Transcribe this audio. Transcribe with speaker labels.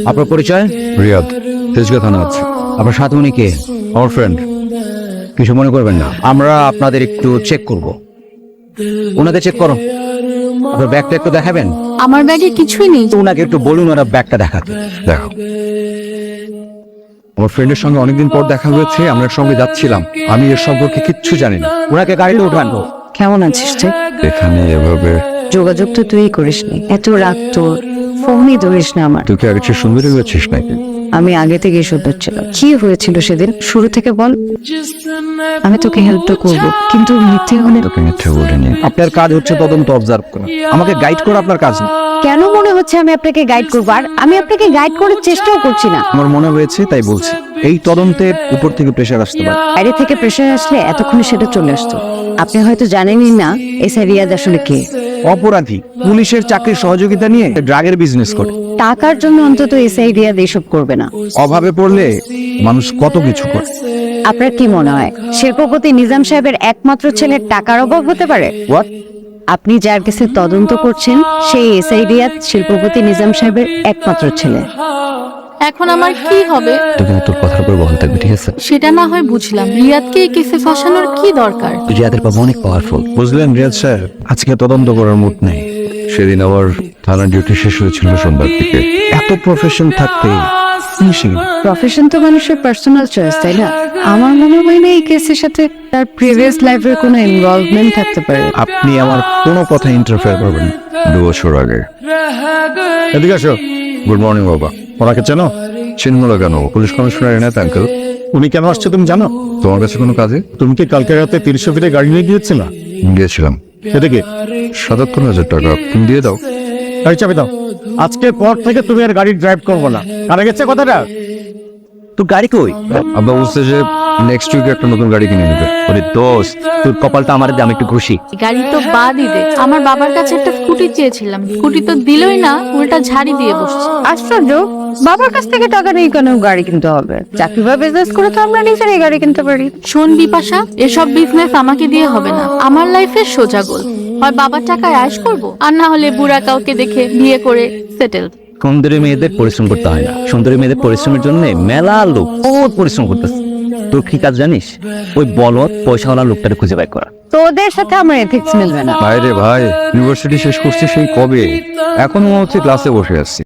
Speaker 1: আপনার পরিচয়?
Speaker 2: রিয়াদ, তেজগাঁ থানা আছে।
Speaker 1: আপনার সাথে উনি কে?
Speaker 2: আমার ফ্রেন্ড।
Speaker 1: কিছু মনে করবেন না, আমরা আপনাদের একটু চেক করব। ওনাকে চেক করো। আপনার ব্যাগটা একটু দেখাবেন?
Speaker 3: আমার ব্যাগে কিছুই নেই।
Speaker 1: তো ওনাকে একটু বলুন ওরা ব্যাগটা দেখাতে।
Speaker 2: দেখো, আমার ফ্রেন্ডের সঙ্গে অনেকদিন পর দেখা হয়েছে, আমরা সঙ্গে যাচ্ছিলাম। আমি এর সম্পর্কে কিচ্ছু জানি না।
Speaker 1: ওনাকে গাড়িতে উঠান।
Speaker 3: কেমন আছিস তুই?
Speaker 2: এখানে এভাবে
Speaker 3: যোগাযোগ তো তুই করিসনি, এত রাত তোর, ফোনই ধরিস না আমার।
Speaker 2: তুই কি আগে চেয়ে সুন্দর হয়েছিস নাকি?
Speaker 3: আমি আগে থেকেই সুন্দর ছিলাম। কি হয়েছিল সেদিন, শুরু থেকে বল। আমি তোকে হেল্পটা করব, কিন্তু মিথ্যে হলে।
Speaker 2: তোকে মিথ্যে বলিনি।
Speaker 1: আপনার কাজ হচ্ছে তদন্ত অবজার্ভ করা, আমাকে গাইড করা আপনার কাজ না।
Speaker 3: কেন মনে হচ্ছে আমি আপনাকে গাইড করবো? আর আমি আপনাকে গাইড করার চেষ্টাও করছি না।
Speaker 1: আমার মনে হয়েছে তাই বলছি। এই তদন্তের উপর থেকে প্রেশার আসতে পারে।
Speaker 3: বাইরে থেকে প্রেশার আসলে এতক্ষণে সেটা চলে আসতো। আপনি হয়তো জানেনই না এসআই রিয়াদ আসলে কে।
Speaker 1: অপরাধী, পুলিশের চাকরির সহযোগিতা নিয়ে ড্রাগের বিজনেস করে।
Speaker 3: টাকার জন্য অন্তত এসআই রিয়াদ এসব করবে না।
Speaker 1: অভাবে পড়লে মানুষ কত কিছু করে।
Speaker 3: আপনার কি মনে হয় শিল্পপতি নিজাম সাহেবের একমাত্র ছেলের টাকার অভাব হতে পারে?
Speaker 1: হোয়াট?
Speaker 3: আপনি যার কাছে তদন্ত করছেন সেই এসআই রিয়াদ শিল্পপতি নিজাম সাহেবের একমাত্র ছেলে।
Speaker 4: এখন আমার কি হবে?
Speaker 2: তুই কিন্তু তোর কথার উপর বহাল থাকবি, ঠিক আছে?
Speaker 4: সেটা না হয় বুঝলাম, রিয়াদকে এই কেসে ফাঁসানোর কি দরকার?
Speaker 1: রিয়াদের বাবা অনেক পাওয়ারফুল।
Speaker 2: বুঝলেন রিয়াদ স্যার, আজকে তদন্ত করার মুড নেই। সেদিন আবার থানার ডিউটি শেষ হয়েছিল সন্ধ্যার দিকে।
Speaker 1: এত প্রফেশন থাকতে ফিনিশিং।
Speaker 3: প্রফেশন তো মানুষের পার্সোনাল চয়েস, তাই না? আমার মনে হয় না এই কেসের সাথে তার প্রিভিয়াস লাইফের কোনো ইনভলভমেন্ট থাকতে পারে।
Speaker 1: আপনি আমার কোনো কথা ইন্টারফেয়ার করবেন না।
Speaker 2: 2 বছর আগে। এদিকে আসো। গুড মর্নিং বাবা। ওনাকে চেনো? চিনব না কেন? Police commissioner Enayet uncle.
Speaker 5: উনি কেন আসছে তুমি জানো?
Speaker 2: তোমার কাছে কোনো কাজে?
Speaker 5: তুমি কি কালকে রাতে 30 ফিটে গাড়ি নিয়ে গিয়েছিল?
Speaker 2: গিয়েছিলাম।
Speaker 5: এটা কি?
Speaker 2: 77,000 টাকা। তুমি দিয়ে দাও।
Speaker 5: গাড়ি চাবি দাও। আজকের পর থেকে তুমি আর গাড়ি ড্রাইভ করবো না। কানে গেছে কথাটা?
Speaker 1: তোর গাড়ি কই?
Speaker 2: আব্বা বলছে যে নেক্সট উইকে একটা নতুন গাড়ি কিনে নেবে।
Speaker 1: ওরে দোস্ত, তোর কপালটা আমার দাম একটু খুশি।
Speaker 4: গাড়ি তো বাদই দে, আমার বাবার কাছে একটা স্কুটি চেয়েছিলাম, স্কুটি তো দিলই না, উল্টা ঝাড়ি দিয়ে বসছে।
Speaker 3: আশ্চর্য, বাবার কাছ থেকে টাকা নেই কেন গাড়ি কিনতে হবে? চাকরি বা বিজনেস করে তো আমরা নিজেরাই গাড়ি কিনতে পারি।
Speaker 4: শোন বিপাশা, এসব বিজনেস আমাকে দিয়ে হবে না। আমার লাইফের সোজা গোল, হয় বাবার টাকায় আয়েশ করব, আর না হলে বুড়া কাউকে দেখে বিয়ে করে সেটেল।
Speaker 1: সুন্দরী মেয়েদের পরিশ্রম করতে হয় না, সুন্দরী মেয়েদের পরিশ্রমের জন্য মেলা লোক বহুত পরিশ্রম করতেছে। তোর কি কাজ জানিস? ওই বলদ পয়সাওয়ালা লোকটাকে খুঁজে বের করা।
Speaker 3: তোদের সাথে আমার এথিক্স মিলবে না।
Speaker 2: ভাই রে ভাই, ইউনিভার্সিটি শেষ করছি সেই কবে, এখন মনে হচ্ছে ক্লাসে বসে আছি।